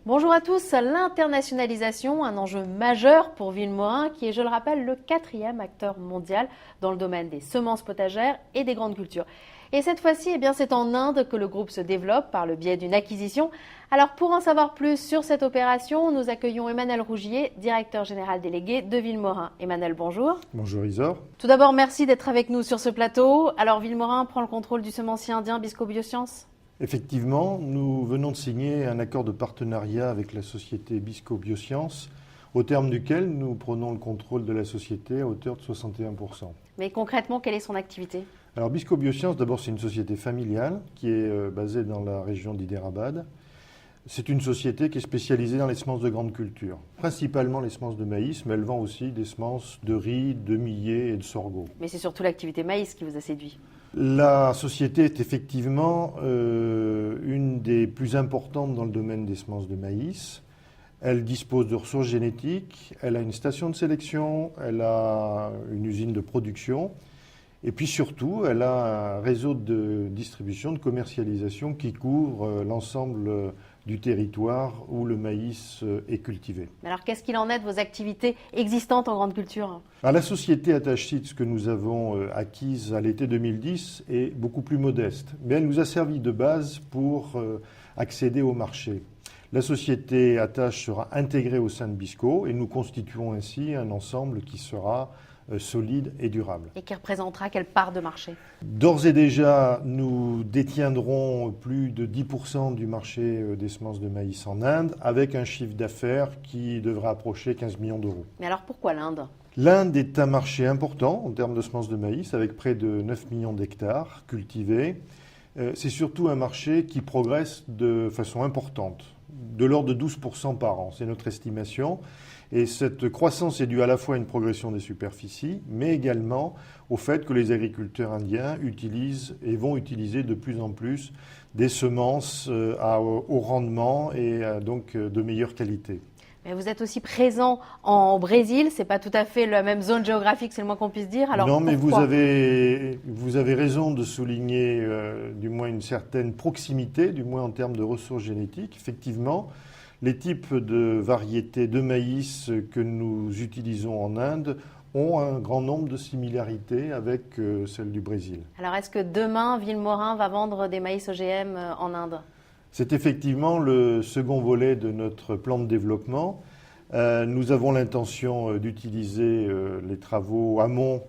Bonjour à tous, l'internationalisation, un enjeu majeur pour Villemorin qui est, je le rappelle, le 4e acteur mondial dans le domaine des semences potagères et des grandes cultures. Et cette fois-ci, c'est en Inde que le groupe se développe par le biais d'une acquisition. Alors pour en savoir plus sur cette opération, nous accueillons Emmanuel Rougier, directeur général délégué de Villemorin. Emmanuel, bonjour. Bonjour Isor. Tout d'abord, merci d'être avec nous sur ce plateau. Alors Villemorin prend le contrôle du semencier indien Bisco Biosciences. Effectivement, nous venons de signer un accord de partenariat avec la société Bisco Biosciences, au terme duquel nous prenons le contrôle de la société à hauteur de 61%. Mais concrètement, quelle est son activité ? Alors Bisco Biosciences, d'abord, c'est une société familiale qui est basée dans la région d'Hyderabad. C'est une société qui est spécialisée dans les semences de grande culture, principalement les semences de maïs, mais elle vend aussi des semences de riz, de millet et de sorgho. Mais c'est surtout l'activité maïs qui vous a séduit. La société est effectivement une des plus importantes dans le domaine des semences de maïs. Elle dispose de ressources génétiques, elle a une station de sélection, elle a une usine de production et puis surtout, elle a un réseau de distribution, de commercialisation qui couvre l'ensemble du territoire où le maïs est cultivé. Alors qu'est-ce qu'il en est de vos activités existantes en grande culture ? Alors, la société Attach Seeds que nous avons acquise à l'été 2010 est beaucoup plus modeste, mais elle nous a servi de base pour accéder au marché. La société Attach sera intégrée au sein de Bisco et nous constituons ainsi un ensemble qui sera solide et durable. Et qui représentera quelle part de marché ? D'ores et déjà, nous détiendrons plus de 10% du marché des semences de maïs en Inde, avec un chiffre d'affaires qui devrait approcher 15 millions d'euros. Mais alors pourquoi l'Inde ? L'Inde est un marché important en termes de semences de maïs, avec près de 9 millions d'hectares cultivés. C'est surtout un marché qui progresse de façon importante, de l'ordre de 12% par an, c'est notre estimation. Et cette croissance est due à la fois à une progression des superficies, mais également au fait que les agriculteurs indiens utilisent et vont utiliser de plus en plus des semences à haut rendement et donc de meilleure qualité. Mais vous êtes aussi présent en Brésil, c'est pas tout à fait la même zone géographique, c'est le moins qu'on puisse dire. Alors non, mais pourquoi ? vous avez raison de souligner du moins une certaine proximité, du moins en termes de ressources génétiques. Effectivement, les types de variétés de maïs que nous utilisons en Inde ont un grand nombre de similarités avec celles du Brésil. Alors est-ce que demain, Villemorin va vendre des maïs OGM en Inde ? C'est effectivement le second volet de notre plan de développement. Nous avons l'intention d'utiliser les travaux amont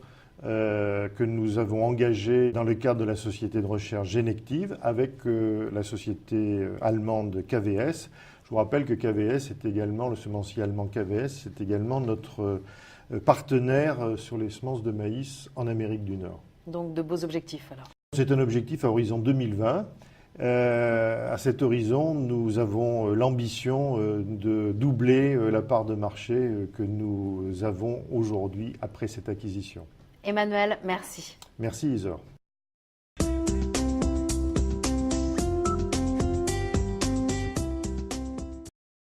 que nous avons engagés dans le cadre de la société de recherche Genective avec la société allemande KWS. Je vous rappelle que KWS est également, le semencier allemand KWS, c'est également notre partenaire sur les semences de maïs en Amérique du Nord. Donc de beaux objectifs alors. C'est un objectif à horizon 2020. À cet horizon, nous avons l'ambition de doubler la part de marché que nous avons aujourd'hui après cette acquisition. Emmanuel, merci. Merci Isor.